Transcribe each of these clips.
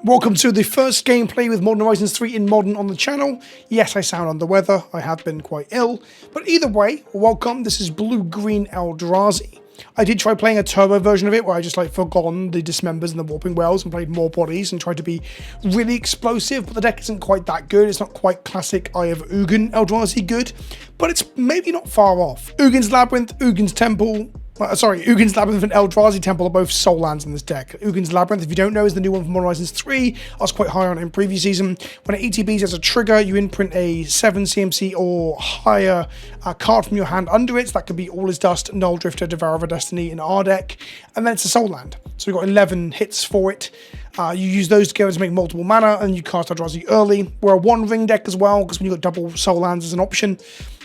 Welcome to the first gameplay with Modern Horizons 3 in Modern on the channel. Yes, I sound under the weather. I have been quite ill. But either way, welcome. This is Blue-Green Eldrazi. I did try playing a turbo version of it where I just forgone the dismembers and the warping wells and played more bodies and tried to be really explosive, but the deck isn't quite that good. It's not quite classic Eye of Ugin Eldrazi good, but it's maybe not far off. Ugin's Labyrinth, Ugin's Temple, Ugin's Labyrinth and Eldrazi Temple are both soul lands in this deck. Ugin's Labyrinth, if you don't know, is the new one from Modern Horizons 3. I was quite high on it in previous season. When it ETBs as a trigger, you imprint a 7 CMC or higher card from your hand under it. So that could be All Is Dust, Null Drifter, Devourer of Destiny in our deck. And then it's a soul land. So we've got 11 hits for it. You use those together to make multiple mana, and you cast Eldrazi early. We're a one-ring deck as well, because when you've got double soul lands as an option.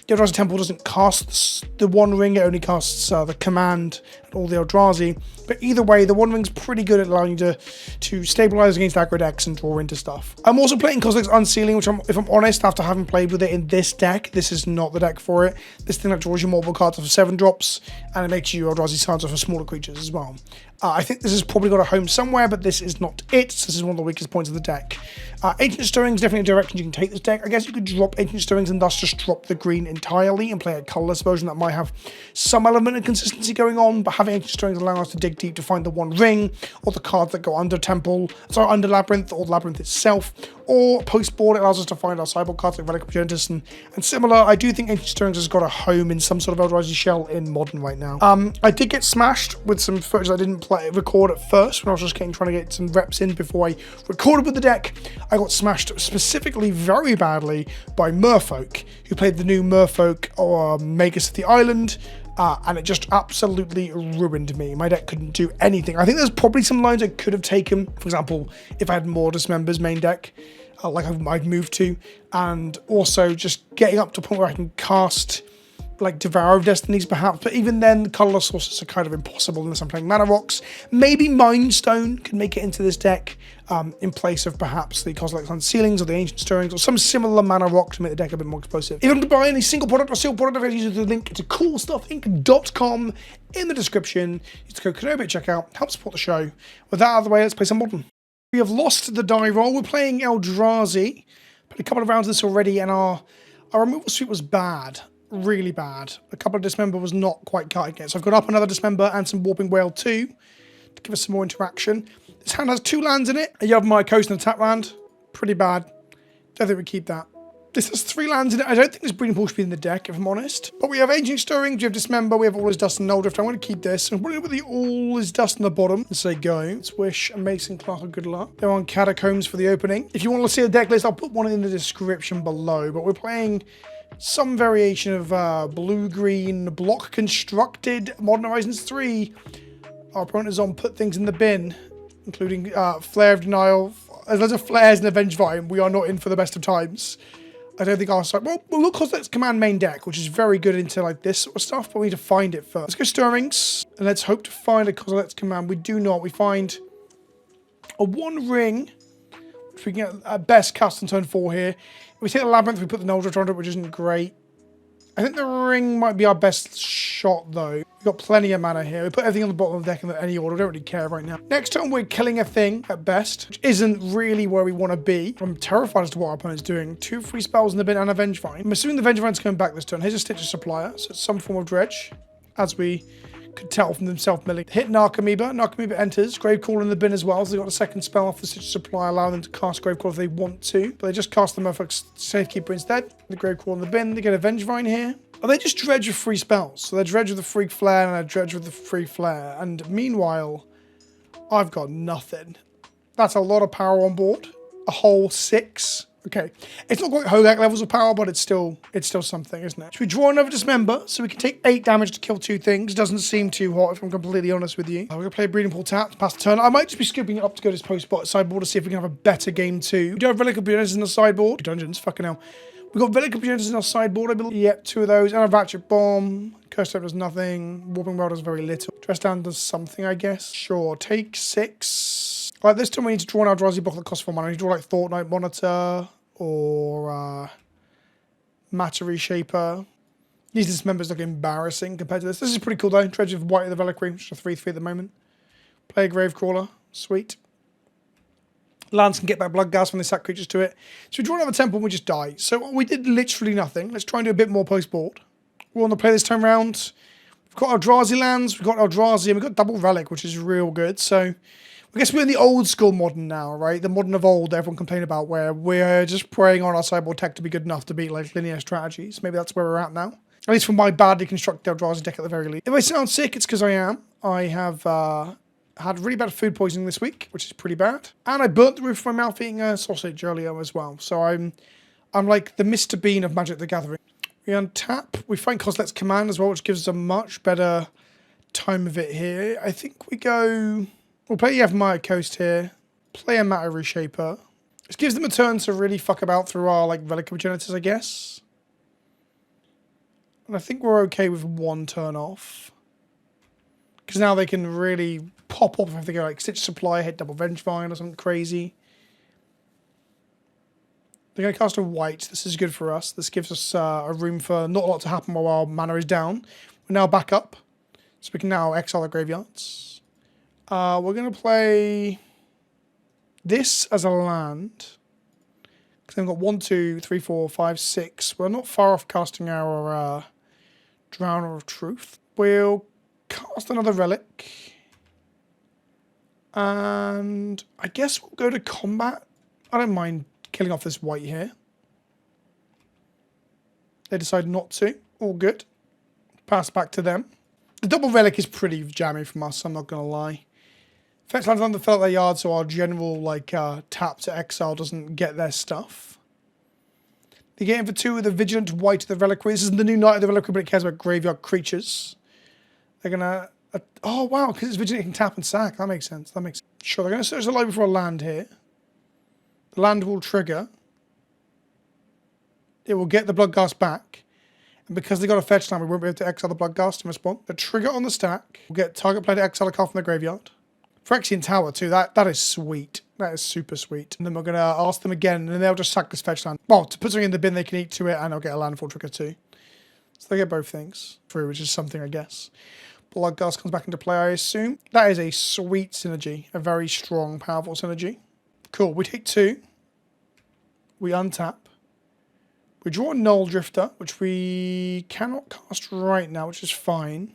The Eldrazi Temple doesn't cast the One Ring, it only casts the command and all the Eldrazi. But either way, the One Ring's pretty good at allowing you to stabilize against aggro decks and draw into stuff. I'm also playing Cosmic's Unsealing, which, if I'm honest, after having played with it in this deck, this is not the deck for it. This thing draws you multiple cards off of 7 drops, and it makes you Eldrazi cards off of smaller creatures as well. I think this has probably got a home somewhere, but this is not it. This is one of the weakest points of the deck. Ancient Stirring is definitely a direction you can take this deck. I guess you could drop Ancient Stirrings and thus just drop the green entirely and play a colorless version that might have some element of consistency going on, but having Ancient Stirrings allows us to dig deep to find the One Ring, or the cards that go under under Labyrinth, or Labyrinth itself, or post-board, it allows us to find our sideboard cards like Relic of Progenitus and similar. I do think Ancient Stirrings has got a home in some sort of Eldrazi shell in Modern right now. I did get smashed with some footage I didn't record at first when I was just trying to get some reps in before I recorded with the deck. I got smashed specifically very badly by Merfolk, who played the new Merfolk or Magus of the Island. And it just absolutely ruined me. My deck couldn't do anything. I think there's probably some lines I could have taken. For example, if I had more Dismembers main deck, like I've moved to, and also just getting up to a point where I can cast like Devourer of Destinies perhaps, but even then the colorless sources are kind of impossible unless I'm playing Mana Rocks. Maybe Mind Stone could make it into this deck in place of perhaps the Cosmic's Unsealings or the Ancient Stirrings or some similar Mana Rock to make the deck a bit more explosive. If you want to buy any single product or sealed product, I've used the link to coolstuffinc.com in the description. Use the code Kenobi at checkout, help support the show. With that out of the way, let's play some Modern. We have lost the die roll. We're playing Eldrazi. Played a couple of rounds of this already, and our removal suite was bad. Really bad. A couple of Dismember was not quite cutting it. So I've got up another Dismember and some Warping Whale too to give us some more interaction. This hand has 2 lands in it. You have my Coast and a tap land. Pretty bad. Don't think we keep that. This has 3 lands in it. I don't think this Breeding Pool should be in the deck, if I'm honest. But we have Ancient Stirring, we have Dismember, we have All Is Dust and Null Drift. I'm going to keep this. I'm going to put the All Is Dust on the bottom and say go. Let's wish a Mason Clark good luck. They're on Catacombs for the opening. If you want to see a deck list, I'll put one in the description below. But we're playing some variation of blue-green block constructed Modern Horizons 3. Our opponent is on Put Things in the Bin, including Flare of Denial. As loads of Flares and Avenge Vine, we are not in for the best of times. I don't think our side... Well, we'll look Cosmic's Command main deck, which is very good into like this sort of stuff, but we need to find it first. Let's go Stirrings, and let's hope to find a Cosmic's Command. We do not. We find a One Ring, which we can get at best cast on turn 4 here. If we take the Labyrinth, we put the Null Drift on it, which isn't great. I think the Ring might be our best shot, though. We've got plenty of mana here. We put everything on the bottom of the deck in any order. I don't really care right now. Next turn, we're killing a thing at best, which isn't really where we want to be. I'm terrified as to what our opponent's doing. 2 free spells in the bin and a Venge Vine. I'm assuming the Venge Vine's coming back this turn. Here's a Stitcher Supplier, so it's some form of Dredge, as we could tell from them self-milling. Hit Narcomoeba. Narcomoeba enters. Gravecrawler in the bin as well, so they've got a second spell off the Stitcher Supply, allowing them to cast Gravecrawler if they want to. But they just cast the Merfolk Safekeeper instead. The Gravecrawler in the bin. They get a Venge Vine here. Or they just Dredge with free spells. So they Dredge with the free Flare and I Dredge with the free Flare. And meanwhile, I've got nothing. That's a lot of power on board. A whole 6. Okay, it's not quite Hogak levels of power, but it's still something, isn't it? Should we draw another Dismember so we can take 8 damage to kill 2 things? Doesn't seem too hot, if I'm completely honest with you. We're going to play Breeding Pool tap to pass the turn. I might just be scooping it up to go to this post-bot sideboard to see if we can have a better game too. We do have Relic of Progenitus in the sideboard. Dungeons, fucking hell. We've got Relic of Progenitus in our sideboard, I believe. Yep, 2 of those. And a Ratchet Bomb. Curse Stone does nothing. Warping Well does very little. Dress Down does something, I guess. Sure, take 6. Right, this time we need to draw an Eldrazi block that costs 4 mana. We need to draw like Thought-Knight Monitor or Matter Reshaper. These Dismembers look embarrassing compared to this. This is pretty cool though. Dredge of White of the Reliquary, which is a 3/3 at the moment. Play a Gravecrawler. Sweet. Lands can get back Bloodghast when they sack creatures to it. So we draw another temple and we just die. So we did literally nothing. Let's try and do a bit more post-board. We want to play this time round. We've got Eldrazi lands, we've got Eldrazi, and we've got double Relic, which is real good. So I guess we're in the old school Modern now, right? The Modern of old everyone complained about, where we're just preying on our sideboard tech to be good enough to beat like linear strategies. Maybe that's where we're at now. At least for my badly constructed Eldrazi deck at the very least. If I sound sick, it's because I am. I have had really bad food poisoning this week, which is pretty bad. And I burnt the roof of my mouth eating a sausage earlier as well. So I'm like the Mr. Bean of Magic the Gathering. We untap. We find Kozilek's Command as well, which gives us a much better time of it here. I think we go... We'll play Yavimaya Coast here. Play a Matter Reshaper. This gives them a turn to really fuck about through our like Relic of Genesis, I guess. And I think we're okay with one turn off. Because now they can really pop off if they go like Stitch Supply, hit double Vengevine or something crazy. They're going to cast a white. This is good for us. This gives us a room for not a lot to happen while our mana is down. We're now back up. So we can now exile the graveyards. We're going to play this as a land. Because then we've got 1, 2, 3, 4, 5, 6. We're not far off casting our Drowner of Truth. We'll cast another Relic. And I guess we'll go to combat. I don't mind killing off this white here. They decide not to. All good. Pass back to them. The double Relic is pretty jammy from us, I'm not going to lie. Fetch lands under fill out their yard, so our general like tap to exile doesn't get their stuff. They get in for 2 with a Vigilant White of the Reliquary. This is the new Knight of the Reliquary, but it cares about graveyard creatures. They're going to... oh, wow, because it's Vigilant, it can tap and sack. That makes sense. That makes sense. Sure, they're going to search the library for a land here. The land will trigger. It will get the Bloodghast back. And because they got a fetch land, we won't be able to exile the Bloodghast in response. The trigger on the stack will get target player to exile a card from the graveyard. Phyrexian Tower too, that is sweet. That is super sweet. And then we're going to ask them again, and then they'll just sack this fetch land. Well, to put something in the bin they can eat to it, and they'll get a landfall trigger too. So they get both things through, which is something, I guess. Bloodghast comes back into play, I assume. That is a sweet synergy. A very strong, powerful synergy. Cool, we take 2. We untap. We draw a Null Drifter, which we cannot cast right now, which is fine.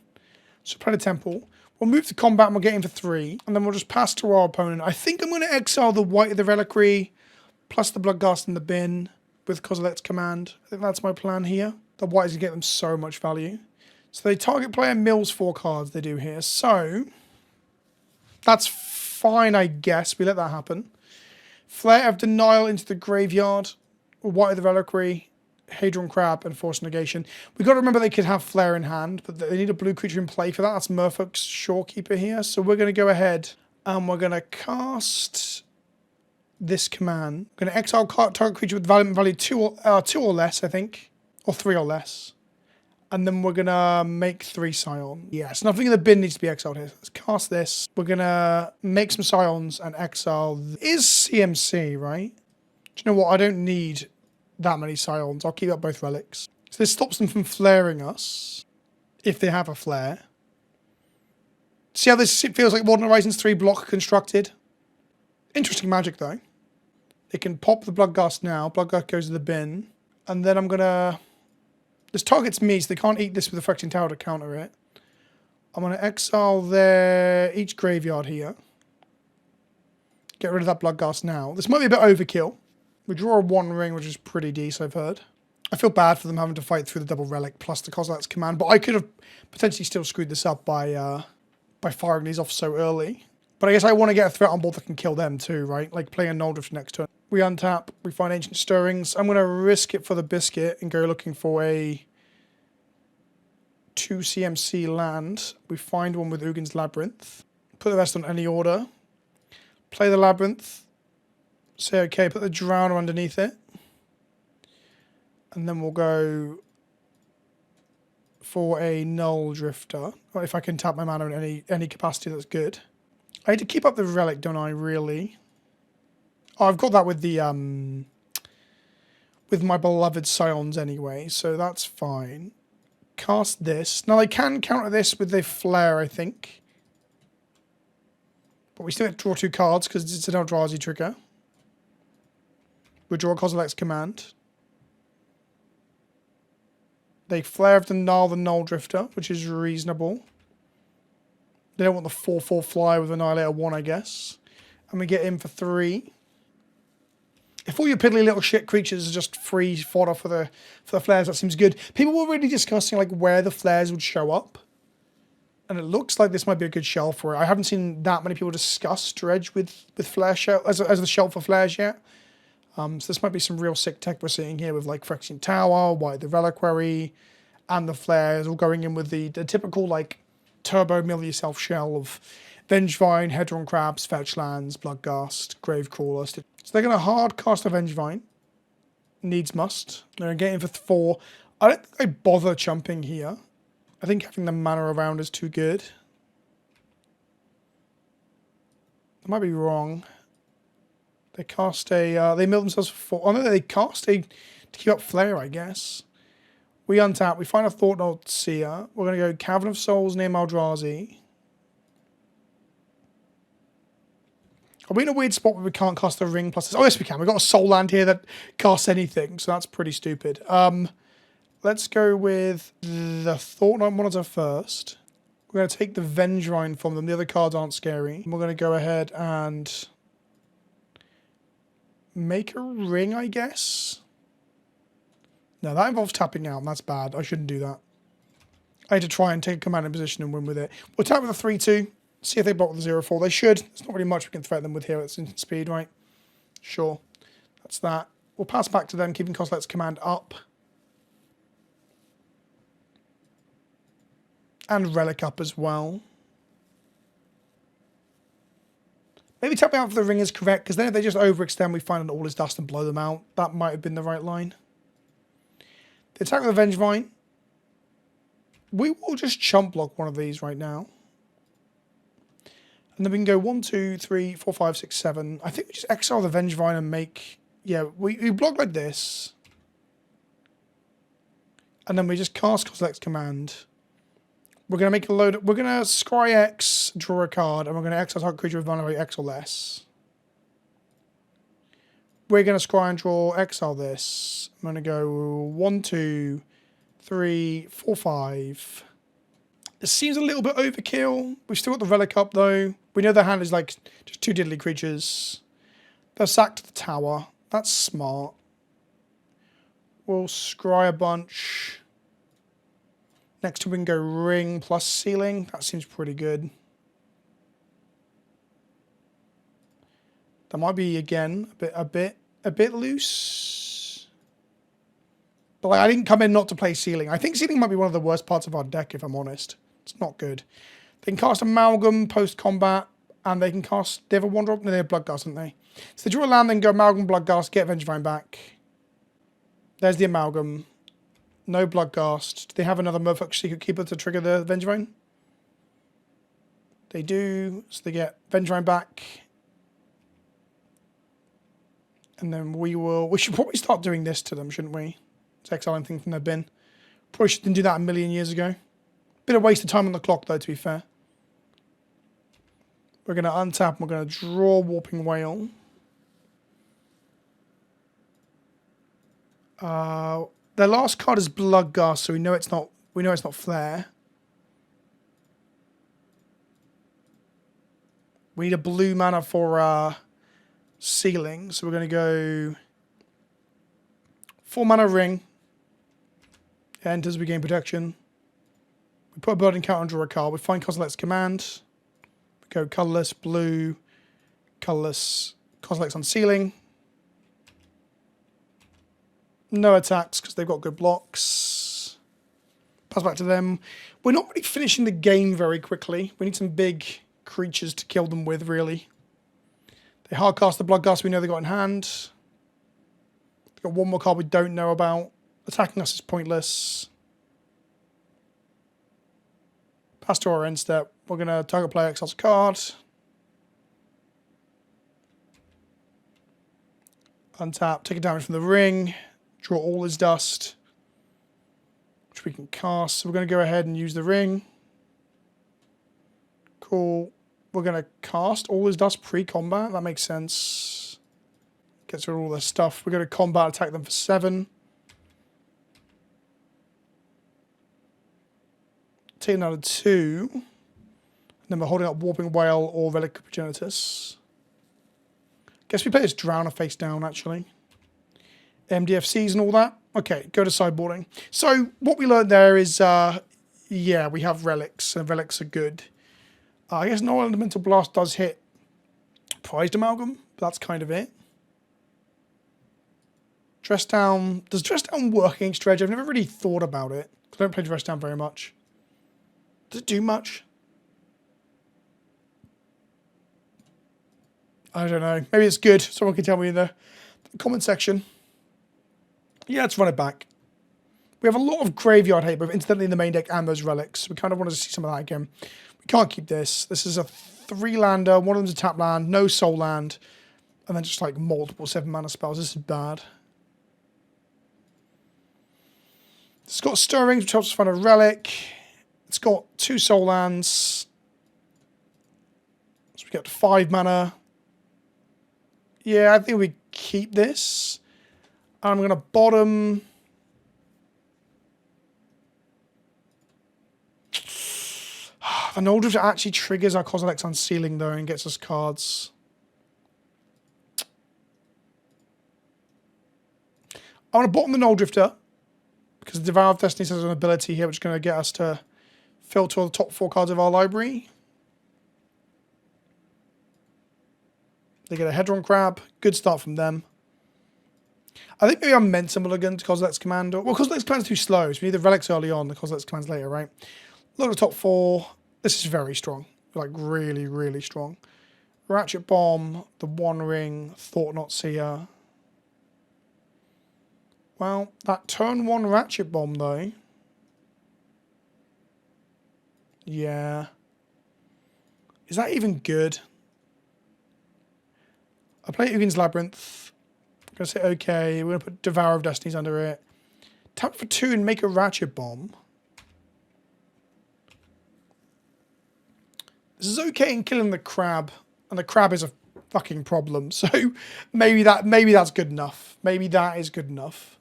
So play the Temple. We'll move to combat and we'll get in for 3. And then we'll just pass to our opponent. I think I'm going to exile the White of the Reliquary plus the Bloodghast in the bin with Kozilek's Command. I think that's my plan here. The White is going to get them so much value. So they target player mills 4 cards they do here. So that's fine, I guess. We let that happen. Flare of Denial into the graveyard. White of the Reliquary. Hadron Crab and Force Negation. We've got to remember they could have Flare in hand, but they need a blue creature in play for that. That's Merfolk's Shorekeeper here. So we're going to go ahead and we're going to cast this command. We're going to exile target creature with value 2 or less, I think. Or 3 or less. And then we're going to make 3 Scion. Yes, nothing in the bin needs to be exiled here. Let's cast this. We're going to make some Scions and exile. Is CMC, right? Do you know what? I don't need that many Scions. I'll keep up both relics. So this stops them from flaring us, if they have a flare. See how this feels like Modern Horizons 3 block constructed? Interesting magic, though. They can pop the Bloodghast now. Bloodghast goes to the bin. And then I'm going to... This targets me, so they can't eat this with the Phyrexian Tower to counter it. I'm going to exile each graveyard here. Get rid of that Bloodghast now. This might be a bit overkill. We draw a 1 ring, which is pretty decent, I've heard. I feel bad for them having to fight through the double relic plus the Kozilek's Command, but I could have potentially still screwed this up by firing these off so early. But I guess I want to get a threat on board that can kill them too, right? Like playing a Null Drift next turn. We untap, we find Ancient Stirrings. I'm going to risk it for the biscuit and go looking for a 2 CMC land. We find one with Ugin's Labyrinth. Put the rest on any order. Play the Labyrinth. Say okay, put the Drowner underneath it. And then we'll go for a Null Drifter. Or if I can tap my mana in any capacity, that's good. I need to keep up the Relic, don't I, really? Oh, I've got that with the with my beloved Scions anyway, so that's fine. Cast this. Now, they can counter this with a Flare, I think. But we still have to draw 2 cards because it's an Eldrazi trigger. We draw a Kozilek's Command. They flare the Null Drifter, which is reasonable. They don't want the 4/4 flyer with Annihilator 1, I guess. And we get in for 3. If all your piddly little shit creatures are just free fodder for the flares, that seems good. People were really discussing like where the flares would show up. And it looks like this might be a good shell for it. I haven't seen that many people discuss Dredge with flare shell as the shell for flares yet. So this might be some real sick tech we're seeing here with like Phyrexian Tower, White the Reliquary, and the flares all going in with the typical like turbo mill yourself shell of Vengevine, Hedron Crabs, Fetch Lands, Bloodghast, Gravecrawler. So they're going to hard cast a Vengevine. Needs must. They're going to get in for 4. I don't think I bother chumping here. I think having the mana around is too good. I might be wrong. They cast a... they mill themselves for 4. Oh no, they cast a... to keep up Flare, I guess. We untap. We find a Thought-Knot Seer. We're going to go Cavern of Souls near Eldrazi. Are we in a weird spot where we can't cast the ring plus this? Oh, yes, we can. We've got a soul land here that casts anything, so that's pretty stupid. Let's go with the Thought-Knot Monitor first. We're going to take the Vengevine from them. The other cards aren't scary. We're going to go ahead and make a ring, I guess. No, that involves tapping out, and that's bad. I shouldn't do that. I had to try and take a commanding position and win with it. We'll tap with a 3/2. See if they block with the 0/4. They should. There's not really much we can threaten them with here. It's instant speed, right? Sure. That's that. We'll pass back to them, keeping Kozilek's Command up. And Relic up as well. Maybe tapping out for the ring is correct, because then if they just overextend, we find an all is dust and blow them out. That might have been the right line. The attack with the Vengevine. We will just chump block one of these right now. And then we can go 1, 2, 3, 4, 5, 6, 7. I think we just exile the Vengevine and make... Yeah, we block like this. And then we just cast Kozilek's Command. We're going to make a load... We're going to scry X, draw a card, and we're going to exile target creature with vulnerability X or less. We're going to scry and draw, exile this. I'm going to go 1, 2, 3, 4, 5... It seems a little bit overkill. We've still got the Relic up, though. We know their hand is like just 2 diddly creatures. They'll sack to the tower. That's smart. We'll scry a bunch. Next we can go ring plus ceiling. That seems pretty good. That might be, again, a bit loose. But like, I didn't come in not to play ceiling. I think ceiling might be one of the worst parts of our deck, if I'm honest. It's not good. They can cast Amalgam post-combat, and they can cast... They have a 1-drop? No, they have Bloodghast, don't they? So they draw a land, then go Amalgam, Bloodghast, get Vengevine back. There's the Amalgam. No Bloodghast. Do they have another Motherfucker Secret Keeper to trigger the Vengevine? They do. So they get Vengevine back. And then we should probably start doing this to them, shouldn't we? Let's exile anything from their bin. Probably didn't do that a million years ago. Bit of waste of time on the clock, though, to be fair. We're going to untap and we're going to draw Warping Whale. Their last card is Bloodghast, so we know it's not Flare. We need a blue mana for Sealing, so we're going to go 4 mana Ring. It enters, we gain protection. We put a burden counter and draw a card. We find Kozilek's Command. We go colourless, blue, colourless, Kozilek's Unsealing. No attacks because they've got good blocks. Pass back to them. We're not really finishing the game very quickly. We need some big creatures to kill them with, really. They hardcast the Bloodghast we know they got in hand. They've got one more card we don't know about. Attacking us is pointless. Pass to our end step. We're going to target player exiles a card. Untap, take a damage from the ring. Draw all his dust, which we can cast. So we're going to go ahead and use the ring. Cool. We're going to cast all his dust pre-combat. That makes sense. Gets rid of all their stuff. We're going to combat attack them for 7. Take another 2. And then we're holding up Warping Whale or Relic of Progenitus. Guess we play this Drowner face down, actually. MDFCs and all that. Okay, go to sideboarding. So what we learned there is, yeah, we have relics, and relics are good. I guess no elemental blast does hit prized amalgam, but that's kind of it. Dress down. Does dress down work against Dredge? I've never really thought about it. I don't play dress down very much. Does it do much? I don't know. Maybe it's good. Someone can tell me in the comment section. Yeah, let's run it back. We have a lot of graveyard hate, both incidentally in the main deck and those relics. We kind of want to see some of that again. We can't keep this. This is a 3-lander. One of them's a tap land, no soul land, and then just like multiple 7-mana spells. This is bad. It's got Stirrings, which helps us find a relic. It's got 2 soul lands. So we get 5 mana. Yeah, I think we keep this. I'm going to bottom. The Null Drift actually triggers our Kozilek's Unsealing, though, and gets us cards. I want to bottom the Null Drifter, because the Devour of Destiny has an ability here which is going to get us to filter the top 4 cards of our library. They get a Hedron Crab. Good start from them. I think maybe I'm meant to mulligan to Kozilek's Command. Well, Kozilek's Command's too slow, so we need the relics early on, the Kozilek's Command's later, right? Look at the top 4. This is very strong. Like, really, really strong. Ratchet Bomb, the One Ring, Thought Not Seer. Well, that turn 1 Ratchet Bomb, though. Yeah. Is that even good? I play Ugin's Labyrinth. I'm going to say okay. We're going to put Devour of Destinies under it. Tap for 2 and make a Ratchet Bomb. This is okay in killing the crab. And the crab is a fucking problem. So maybe that's good enough. Maybe that is good enough.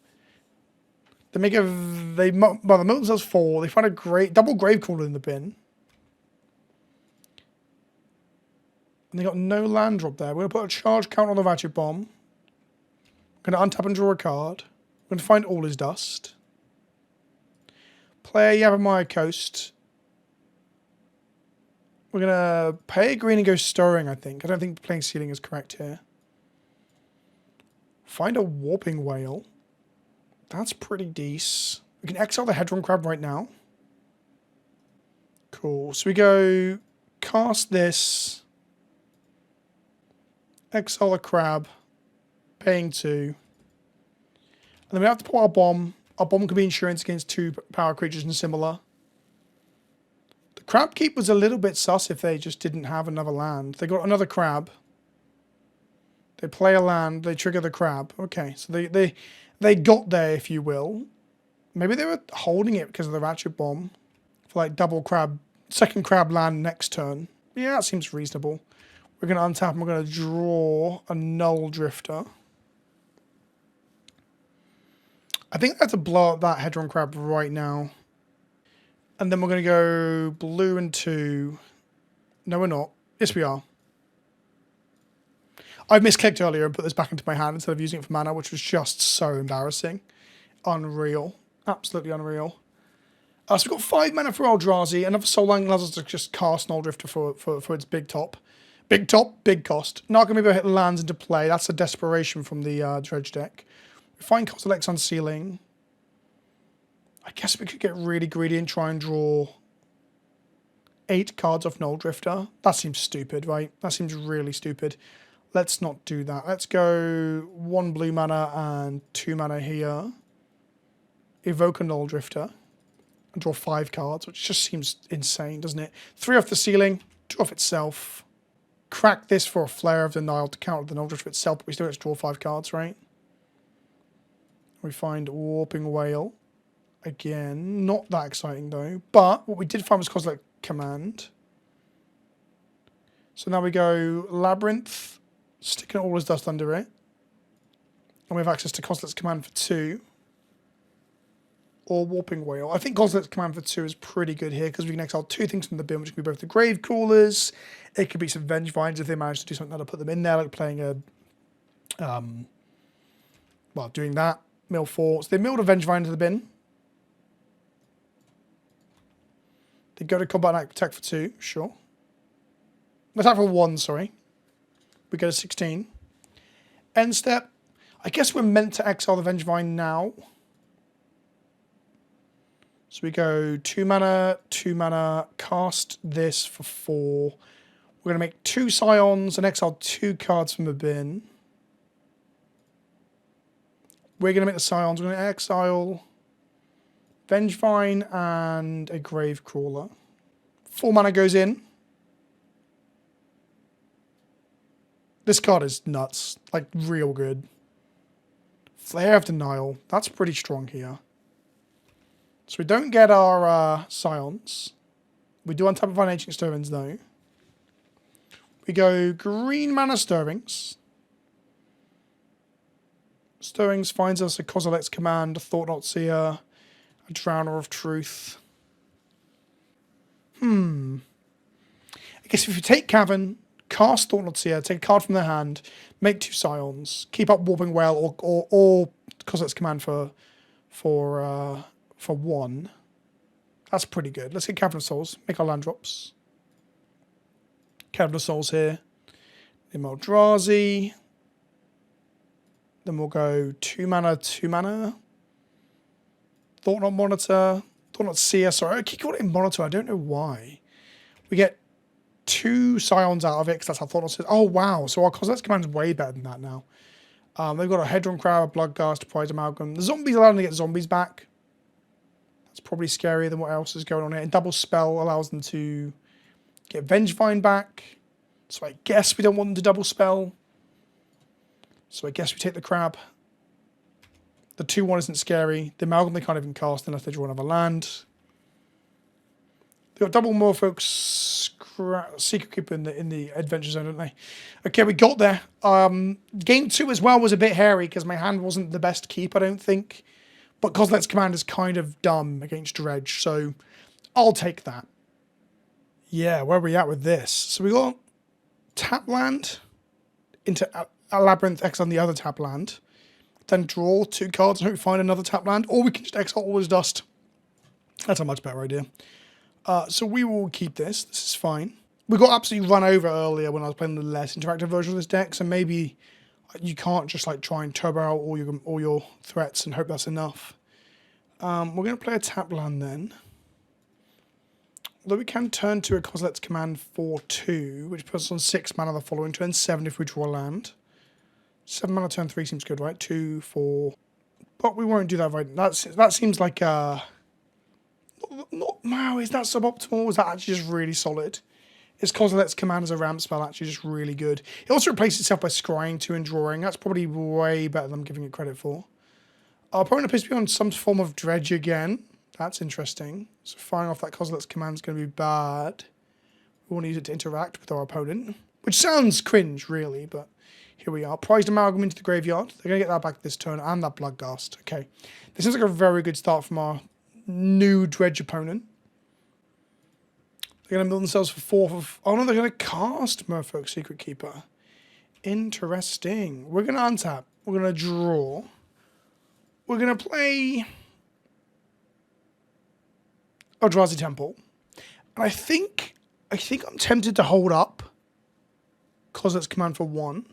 They make the Milton does 4. They find a great double Gravecaller in the bin. And they got no land drop there. We're going to put a charge count on the Ratchet Bomb. We're going to untap and draw a card. We're going to find all his dust. Play Yavimaya Coast. We're going to pay a green and go Stirring, I think. I don't think playing Sealing is correct here. Find a Warping Whale. That's pretty decent. We can exile the Hedron Crab right now. Cool. So we go cast this. Exile a crab, paying 2. And then we have to pull our bomb. Our bomb can be insurance against 2 power creatures and similar. The crab keep was a little bit sus if they just didn't have another land. They got another crab. They play a land, they trigger the crab. Okay, so they got there, if you will. Maybe they were holding it because of the Ratchet Bomb. For like double crab, second crab land next turn. Yeah, that seems reasonable. We're going to untap and we're going to draw a Null Drifter. I think I have to blow up that Hedron Crab right now. And then we're going to go blue and 2. No, we're not. Yes, we are. I misclicked earlier and put this back into my hand instead of using it for mana, which was just so embarrassing. Unreal. Absolutely unreal. So we've got 5 mana for Eldrazi. Another Soul Line allows us to just cast Null Drifter for its big top. Big top, big cost. Not going to be able to hit lands into play. That's a desperation from the Dredge deck. We find Kozilek's Unsealing. I guess we could get really greedy and try and draw 8 cards off Null Drifter. That seems stupid, right? That seems really stupid. Let's not do that. Let's go 1 blue mana and 2 mana here. Evoke a Null Drifter. And draw 5 cards, which just seems insane, doesn't it? 3 off the ceiling, 2 off itself. Crack this for a Flare of the Nile to counter the Null Drifter itself, but we still have to draw 5 cards, right? We find Warping Whale. Again, not that exciting though. But what we did find was Kozilek Command. So now we go Labyrinth, sticking all his dust under it. And we have access to Coslet's Command for 2. Or Warping Whale. I think Coslet's Command for 2 is pretty good here because we can exile 2 things from the bin, which can be both the Grave Crawlers. It could be some Vengevines if they manage to do something that'll put them in there, like playing a... well, doing that. Mill 4. So they milled a Vengevine into the bin. They go to Combat Knight Protect for 2, sure. Attack for 1, sorry. We go to 16. End step. I guess we're meant to exile the Vengevine now. So we go 2 mana, cast this for 4. We're going to make 2 Scions and exile 2 cards from the bin. We're going to make the Scions. We're going to exile Vengevine and a Gravecrawler. 4 mana goes in. This card is nuts. Like, real good. Flare of Denial. That's pretty strong here. So we don't get our Scions. We do untap of our Ancient Stirrings, though. We go green mana Stirrings. Stirrings finds us a Kozilek's Command, a Thought-Knot Seer, a Drowner of Truth. I guess if you take Cavern, cast Thought-Knot Seer, take a card from their hand, make 2 Scions, keep up Warping Whale or Kozilek's Command for 1. That's pretty good. Let's get Cavern of Souls. Make our land drops. Cavern of Souls here. MH3 Eldrazi. Then we'll go 2 mana, 2 mana. Thought-Knot Monitor. Thought-Knot Seer. Sorry, I keep calling it Monitor. I don't know why. We get 2 Scions out of it because that's how Thought-Knot says. Oh, wow. So our Kozilek's Command is way better than that now. They've got a Hedron Crowd, a Bloodghast, a Prized Amalgam. The zombies allow them to get zombies back. It's probably scarier than what else is going on here. And Double Spell allows them to get Vengevine back. So I guess we don't want them to double spell. So I guess we take the crab. The 2/1 isn't scary. The Amalgam they can't even cast unless they draw another land. They've got double Morphox Secret Keeper in the Adventure Zone, don't they? Okay, we got there. Game 2 as well was a bit hairy because my hand wasn't the best keep, I don't think. But Kozilek's Command is kind of dumb against Dredge, so I'll take that. Yeah, where are we at with this? So we got tap land into a Labyrinth, exile on the other tap land. Then draw 2 cards and hope we find another tap land. Or we can just exile all his dust. That's a much better idea. So we will keep this. This is fine. We got absolutely run over earlier when I was playing the less interactive version of this deck, so maybe you can't just like try and turbo out all your threats and hope that's enough. We're going to play a tap land then. Although we can turn to a Kozilek's Command for 2, which puts us on 6 mana the following turn, 7 if we draw a land. 7 mana turn 3 seems good, right? 2, 4. But we won't do that right. That seems like wow, is that suboptimal? Or is that actually just really solid? Is Kozilek's Command as a ramp spell actually just really good? It also replaces itself by scrying 2 and drawing. That's probably way better than I'm giving it credit for. Our opponent appears to be on some form of Dredge again. That's interesting. So firing off that Kozilek's Command is going to be bad. We want to use it to interact with our opponent. Which sounds cringe, really, but here we are. Prized Amalgam into the graveyard. They're going to get that back this turn, and that Bloodghast. Okay. This seems like a very good start from our new Dredge opponent. They're going to build themselves for 4 of... Oh no, they're going to cast Merfolk Secret Keeper. Interesting. We're going to untap. We're going to draw. We're going to play Eldrazi Temple. And I think I'm tempted to hold up Kozilek's Command for 1.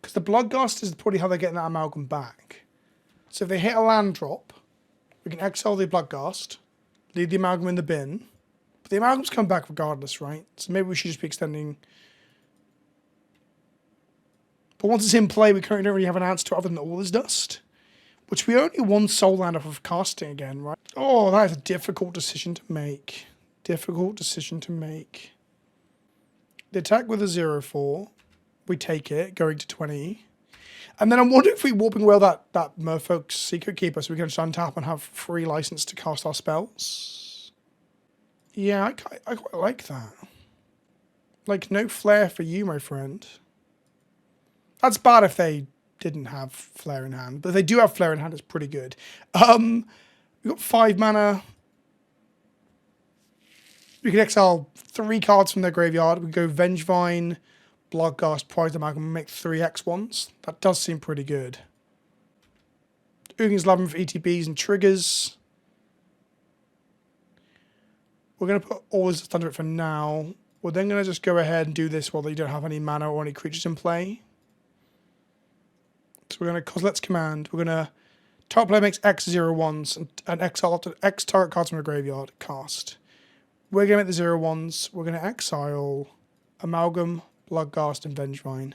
Because the Bloodghast is probably how they're getting that Amalgam back. So if they hit a land drop, we can exile the Bloodghast, leave the Amalgam in the bin. But the Amalgams come back regardless, right? So maybe we should just be extending. But once it's in play, we currently don't really have an answer to it other than all this dust. Which we only 1 soul land off of casting again, right? Oh, that is a difficult decision to make. Difficult decision to make. The attack with a 0/4. We take it, going to 20. And then I'm wondering if we Warping Whale that Merfolk's Secret Keeper so we can just untap and have free license to cast our spells. Yeah, I quite like that. Like, no flair for you, my friend. That's bad if they didn't have Flare in hand. But if they do have Flare in hand, it's pretty good. We've got 5 mana. We can exile 3 cards from their graveyard. We can go Vengevine, Bloodghast, Prized Amalgam, and make 3 X1s. That does seem pretty good. Ugin's Labyrinth for ETBs and triggers. We're going to put all this under it for now. We're then going to just go ahead and do this while you don't have any mana or any creatures in play. So we're going to Kozilek's Command. We're going to... Top player makes X01s and exile up to X target cards from the graveyard. Cast. We're going to make the 0-1s. We're going to exile Amalgam, Bloodghast, and Vengevine.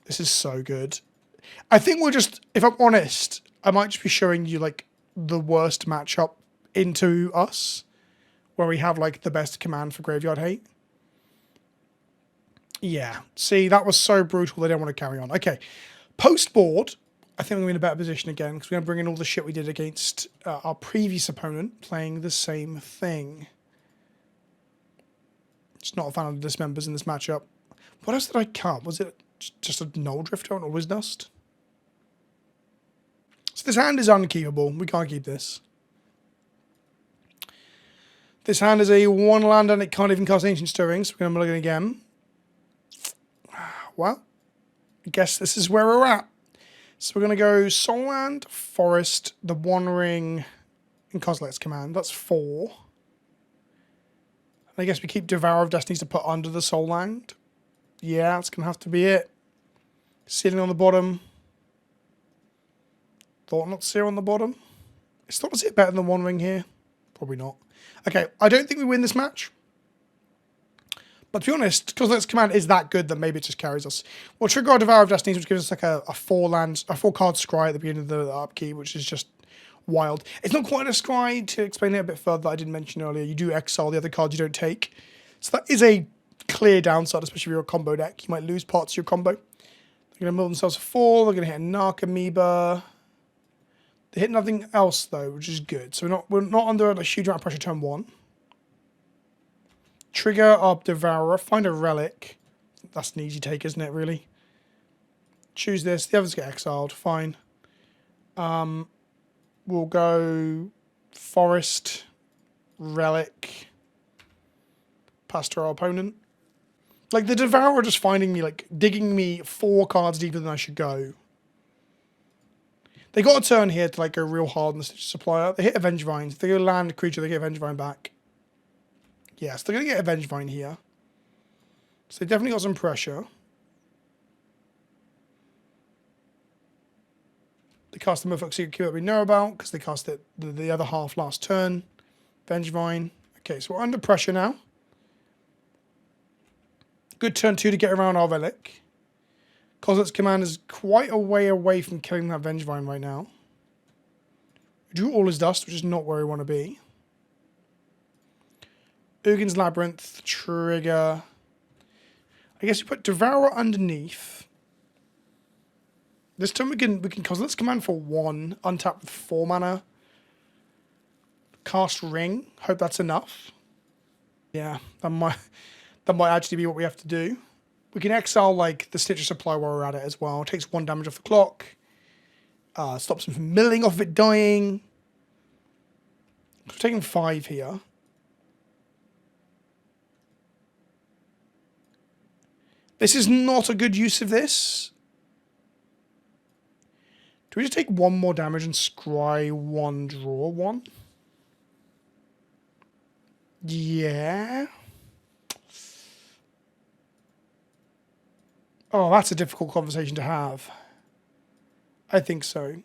This is so good. I think we're just... If I'm honest, I might just be showing you, like, the worst matchup into us, where we have, like, the best command for Graveyard Hate. Yeah. See, that was so brutal, they don't want to carry on. Okay. Post-board, I think we're in a better position again, because we're going to bring in all the shit we did against our previous opponent, playing the same thing. Just not a fan of the dismembers in this matchup. What else did I cut? Was it just a Null Drifter or Wisdust? So this hand is unkeepable. We can't keep this. This hand is a 1 land and it can't even cast Ancient Stirring, so we're going to look at it again. Well, I guess this is where we're at. So we're going to go Soul Land, Forest, the One Ring, and Kozilek's Command. That's 4. I guess we keep Devourer of Destinies to put under the Soul Land. Yeah, that's going to have to be it. Sealing on the bottom. Thought not Seer on the bottom. Is Thought it better than One Ring here? Probably not. Okay, I don't think we win this match. But to be honest, Kozilek's Command is that good that maybe it just carries us. We'll trigger our Devourer of Destinies, which gives us like a 4-card scry at the beginning of the upkeep, which is just wild. It's not quite a scry, to explain it a bit further, that I didn't mention earlier. You do exile the other cards you don't take. So that is a clear downside, especially if you're a combo deck. You might lose parts of your combo. They're going to mill themselves for 4. They're going to hit a Narc Amoeba. They hit nothing else, though, which is good. So we're not under a huge amount of pressure turn 1. Trigger our Devourer. Find a Relic. That's an easy take, isn't it, really? Choose this. The others get exiled. Fine. We'll go Forest, Relic, pass to our opponent. Like, the Devourer just finding me, like, digging me 4 cards deeper than I should go. They got a turn here to, like, go real hard on the Stitcher Supplier. They hit a Vengevine. If they go land a creature, they get a Vengevine back. Yes, they're going to get a Vengevine here. So they definitely got some pressure. They cast the Motherfucker Secret Cube that we know about, because they cast it the other half last turn. Vengevine. Okay, so we're under pressure now. Good turn 2 to get around our Relic. Kozilek's Command is quite a way away from killing that Vengevine right now. We drew all his dust, which is not where we want to be. Ugin's Labyrinth, trigger. I guess we put Devourer underneath. This time we can Kozilek's Command for 1, untap with 4 mana. Cast Ring. Hope that's enough. Yeah, that might actually be what we have to do. We can exile, like, the Stitcher Supply while we're at it as well. It takes 1 damage off the clock. Stops him from milling off of it dying. We're taking 5 here. This is not a good use of this. Do we just take 1 more damage and scry 1, draw 1? Yeah. Oh, that's a difficult conversation to have. I think so.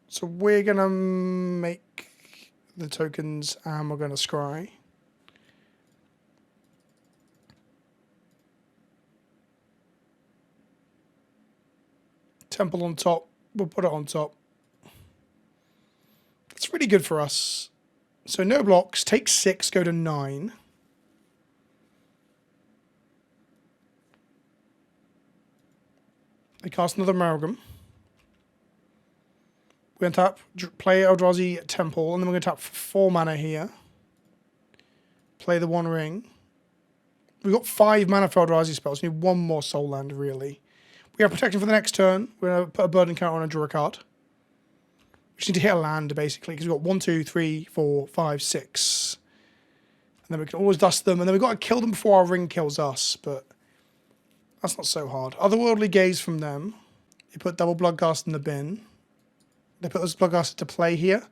So we're going to make the tokens and we're going to scry. Temple on top. We'll put it on top. That's really good for us. So no blocks. Take 6, go to 9. They cast another Amalgam. We're going to tap, play Eldrazi Temple, and then we're going to tap 4 mana here. Play the One Ring. We've got 5 mana for Eldrazi spells. We need 1 more Soul Land, really. We have protection for the next turn. We're going to put a burden counter on and draw a card. We just need to hit a land, basically, because we've got 1, 2, 3, 4, 5, 6. And then we can always dust them. And then we've got to kill them before our ring kills us, but that's not so hard. Otherworldly Gaze from them. They put double Bloodghast in the bin. They put those Bloodghast into play here.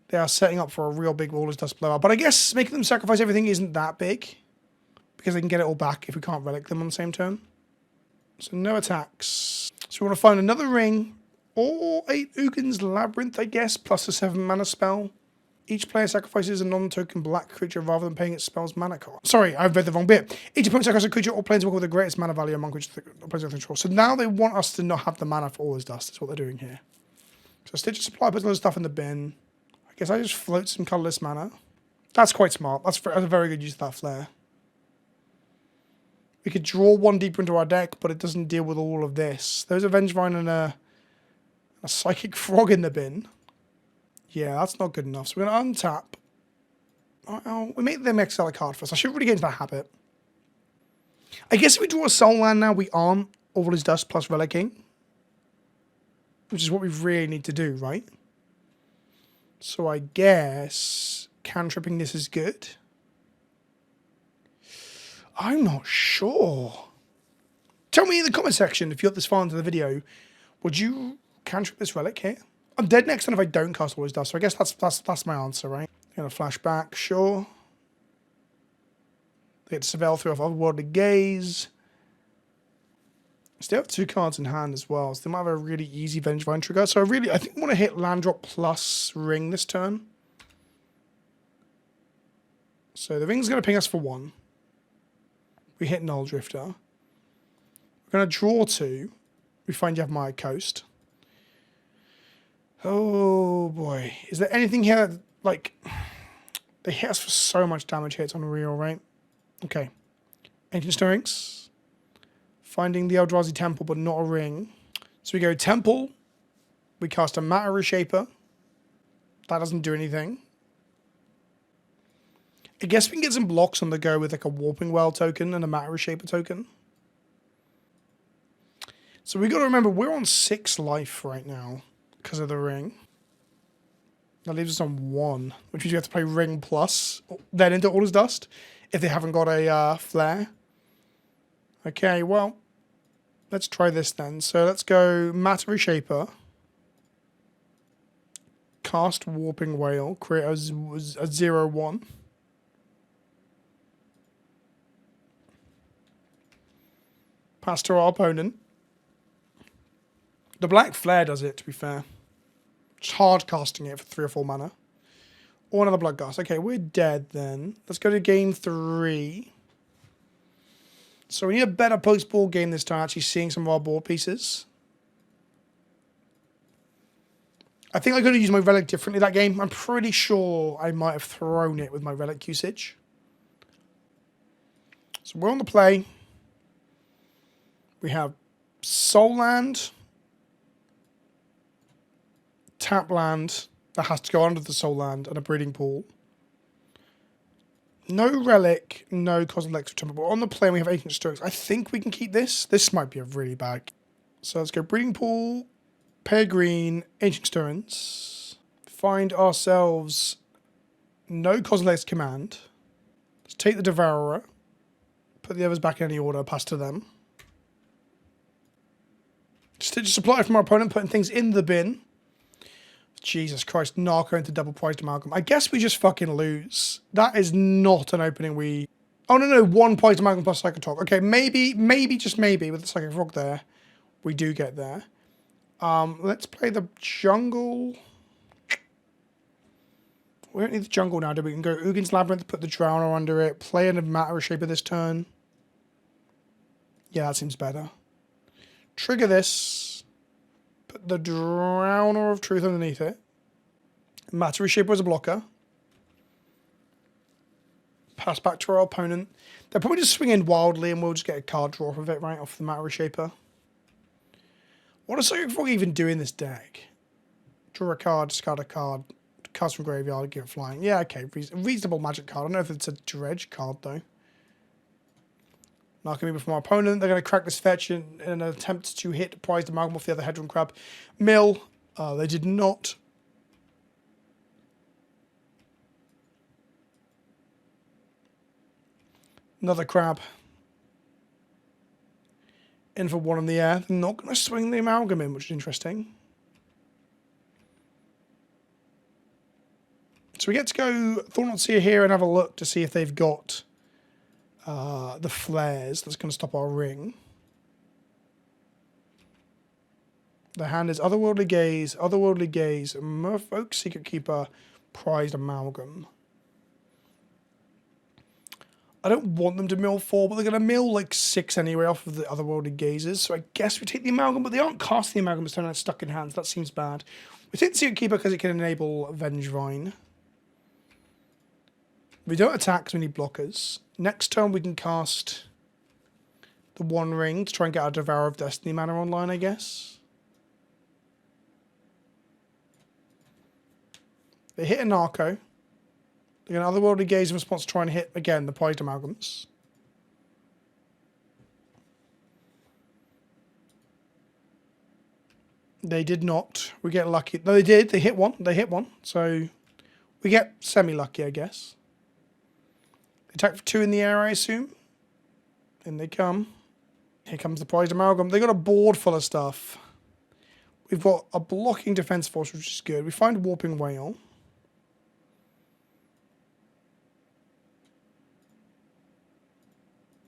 They are setting up for a real big Waller's Dust blowout. But I guess making them sacrifice everything isn't that big, because they can get it all back if we can't relic them on the same turn. So no attacks. So we want to find another ring, or a Uggin's Labyrinth, I guess, plus a 7 mana spell. Each player sacrifices a non-token black creature rather than paying its spell's mana cost. Sorry, I've read the wrong bit. Each opponent sacrifices a creature or planeswalker with the greatest mana value among creatures or planeswalker control. So now they want us to not have the mana for Waller's Dust. That's what they're doing here. So Stitch of Supply puts all the stuff in the bin. I guess I just float some colourless mana. That's quite smart. That's a very good use of that flare. We could draw one deeper into our deck, but it doesn't deal with all of this. There's a Vengevine and a Psychic Frog in the bin. Yeah, that's not good enough. So we're going to untap. Oh, we make them exile a card first. I should really get into that habit. I guess if we draw a Soul Land now, we aren't Waller's Dust plus Relicking, which is what we really need to do, right? So I guess cantripping this is good. I'm not sure. Tell me in the comment section if you're this far into the video, would you cantrip this relic here? I'm dead next turn if I don't cast Waller's Dust, so I guess that's my answer, right? I'm gonna flash back, sure. They get to Surveil through off Otherworldly Gaze. Still have 2 cards in hand as well, so they might have a really easy Vengevine trigger. So I think I want to hit land drop plus ring this turn. So the ring's going to ping us for 1. We hit Null Drifter. We're going to draw 2. We find Yavimaya Coast. Oh boy. Is there anything here that, like, they hit us for so much damage here, it's unreal, right? Okay. Ancient Stirrings. Finding the Eldrazi Temple, but not a ring. So we go Temple. We cast a Matter Reshaper. That doesn't do anything. I guess we can get some blocks on the go with like a Warping Well token and a Matter Reshaper token. So we got to remember we're on 6 life right now because of the ring. That leaves us on 1, which means you have to play Ring Plus, then into Waller's Dust if they haven't got a flare. Okay, well, let's try this then. So let's go Matter Reshaper, cast Warping Whale, create a 0/1. Pass to our opponent. The black flare does it, to be fair. Just hard casting it for 3 or 4 mana. Or another Bloodghast. Okay, we're dead then. Let's go to game 3. So we need a better post-board game this time, actually seeing some of our board pieces. I think I'm going to use my relic differently that game. I'm pretty sure I might have thrown it with my relic usage. So we're on the play. We have Soul Land, Tap Land that has to go under the Soul Land, and a Breeding Pool. No Relic, no Cosmic Electro. But on the play, we have Ancient Strokes. I think we can keep this. This might be a really bad. So let's go Breeding Pool, Pair Green, Ancient Stirrings. Find ourselves no Cosmic Command. Let's take the Devourer. Put the others back in any order, pass to them. Stitch of Supply from our opponent, putting things in the bin. Jesus Christ, Narco into double priced amalgam. I guess we just fucking lose. That is not an opening we... Oh, no, 1 priced amalgam plus Psychic Frog. Okay, maybe, just maybe, with the Psychic Frog there, we do get there. Let's play the jungle. We don't need the jungle now, do we? We can go Uggin's Labyrinth, put the Drowner under it, play in a Matter Reshaper this turn. Yeah, that seems better. Trigger this. Put the Drowner of Truth underneath it. Matter Reshaper as a blocker. Pass back to our opponent. They'll probably just swing in wildly and we'll just get a card draw off of it, right? Off the Matter Reshaper. What does Psychic Frog even do in this deck? Draw a card, discard a card, cast from graveyard, give it flying. Yeah, okay. Reasonable magic card. I don't know if it's a Dredge card, though. Narcomoeba from our opponent. They're going to crack this fetch in an attempt to hit Prized Amalgam off the other Hedron Crab. Mill. They did not. Another crab. In for one in the air. They're not going to swing the Amalgam in, which is interesting. So we get to go Thornot Seer here and have a look to see if they've got the flares that's going to stop our ring. The hand is Otherworldly Gaze, Merfolk, Secret Keeper, Prized Amalgam. I don't want them to mill 4, but they're going to mill like 6 anyway off of the Otherworldly Gazes. So I guess we take the Amalgam, but they aren't casting the Amalgam, it's turning out stuck in hands. That seems bad. We take the Secret Keeper because it can enable Vengevine. We don't attack because we need blockers. Next turn we can cast the One Ring to try and get our Devourer of Destiny mana online, I guess. They hit a Narco. They're going to Otherworldly Gaze in response to try and hit, again, the Prized Amalgams. They did not. We get lucky. No, they did. They hit one. They hit one. So we get semi-lucky, I guess. They attack for 2 in the air, I assume. In they come. Here comes the Prized Amalgam. They got a board full of stuff. We've got a blocking defense force, which is good. We find Warping Whale.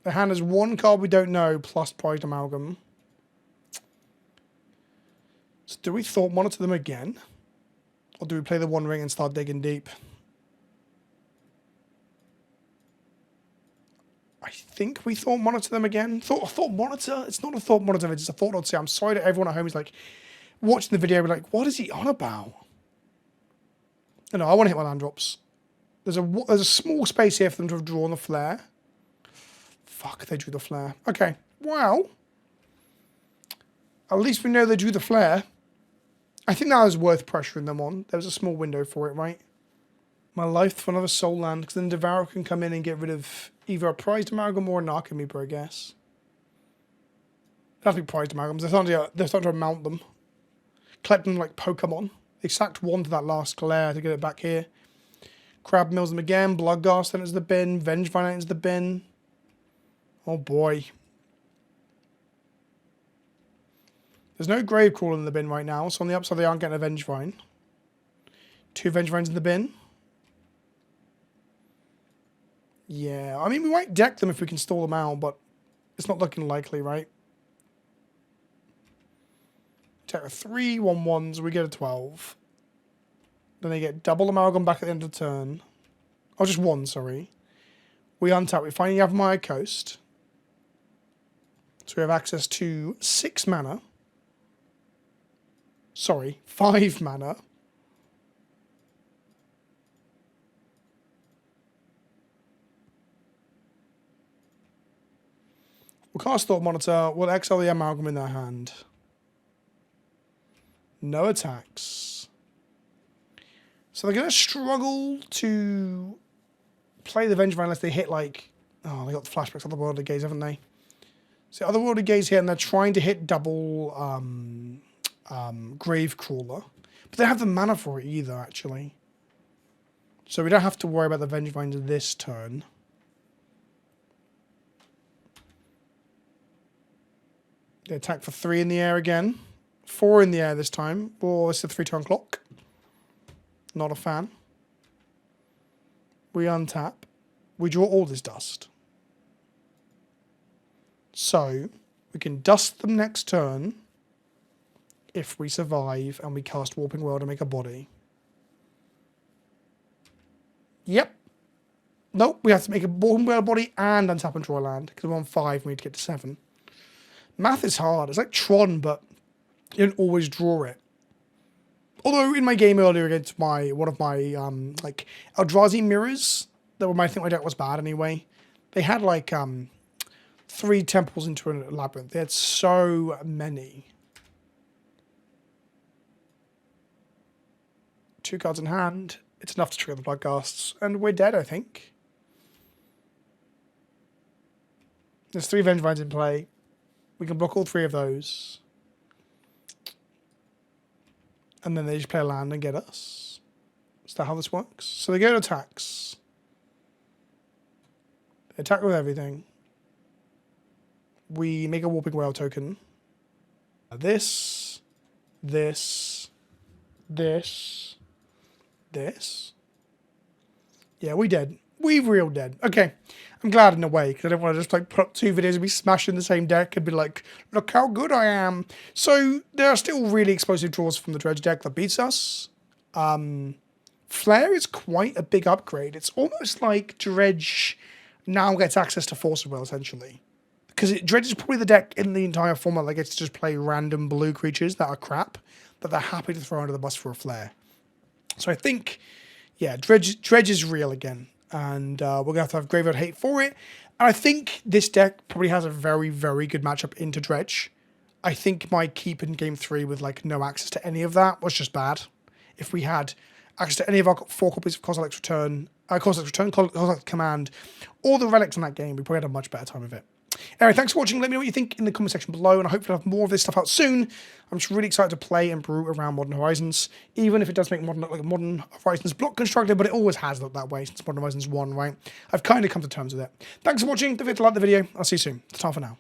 The hand has 1 card we don't know, plus Prized Amalgam. So do we Thought Monitor them again? Or do we play the One Ring and start digging deep? I think we Thought Monitor them again. Thought Monitor? It's not a Thought Monitor, it's just a Thought Monitor. I'm sorry to everyone at home who's like, watching the video, like, what is he on about? No, I want to hit my land drops. There's a small space here for them to have drawn the flare. Fuck, they drew the flare. Okay, well, at least we know they drew the flare. I think that was worth pressuring them on. There was a small window for it, right? My life for another soul land, because then Devourer can come in and get rid of either a Prized Amalgam or a Narcomoeba, I guess. It has to be Prized Amalgams. They're starting to mount them. Collect them like Pokemon. They sacked 1 to that last glare to get it back here. Crab mills them again. Bloodghast enters the bin. Vengevine enters the bin. Oh boy. There's no Gravecrawler in the bin right now, so on the upside they aren't getting a Vengevine. 2 Vengevines in the bin. Yeah, I mean, we might deck them if we can stall them out, but it's not looking likely, right? Take a 3 1/1s, we get a 12. Then they get double Amalgam back at the end of the turn. Oh, just 1, sorry. We untap, we find Yavimaya Coast. So we have access to 6 mana. Sorry, 5 mana. We'll cast Thought Monitor. We'll exile the Amalgam in their hand. No attacks. So they're going to struggle to play the Vengevine unless they hit like... Oh, they got the flashbacks on the Otherworldly Gaze, haven't they? So Otherworldly Gaze here, and they're trying to hit double Gravecrawler. But they don't have the mana for it either, actually. So we don't have to worry about the Vengevine this turn. They attack for 3 in the air again. 4 in the air this time. Oh, it's a 3-turn clock. Not a fan. We untap. We draw all this dust. So, we can dust them next turn if we survive and we cast Warping World to make a body. Yep. Nope, we have to make a Warping World body and untap and draw a land because we're on 5 and we need to get to 7. Math is hard. It's like Tron, but you don't always draw it. Although in my game earlier against one of my like Eldrazi mirrors, that I think my deck was bad anyway. They had like 3 temples into a labyrinth. They had so many. 2 cards in hand. It's enough to trigger the Bloodghasts, and we're dead, I think. There's 3 Vengevines in play. We can block all 3 of those. And then they just play a land and get us. Is that how this works? So they go to attacks. They attack with everything. We make a Warping Whale token. This. Yeah, we dead. We real dead. Okay. I'm glad in a way, because I don't want to just like put up 2 videos and be smashing the same deck and be like, look how good I am. So there are still really explosive draws from the Dredge deck that beats us. Flare is quite a big upgrade. It's almost like Dredge now gets access to Force of Will, essentially. Because Dredge is probably the deck in the entire format that gets to just play random blue creatures that are crap, that they're happy to throw under the bus for a flare. So I think, yeah, Dredge is real again. And we're going to have Graveyard Hate for it. And I think this deck probably has a very, very good matchup into Dredge. I think my keep in Game 3 with like no access to any of that was just bad. If we had access to any of our 4 copies of Kozilek's Return, Kozilek's Command, or the relics in that game, we probably had a much better time of it. Anyway, thanks for watching. Let me know what you think in the comment section below, and I hope to have more of this stuff out soon. I'm just really excited to play and brew around Modern Horizons, even if it does make Modern look like a Modern Horizons block constructor, but it always has looked that way since Modern Horizons 1, right? I've kind of come to terms with it. Thanks for watching. Don't forget to like the video. I'll see you soon. It's time for now.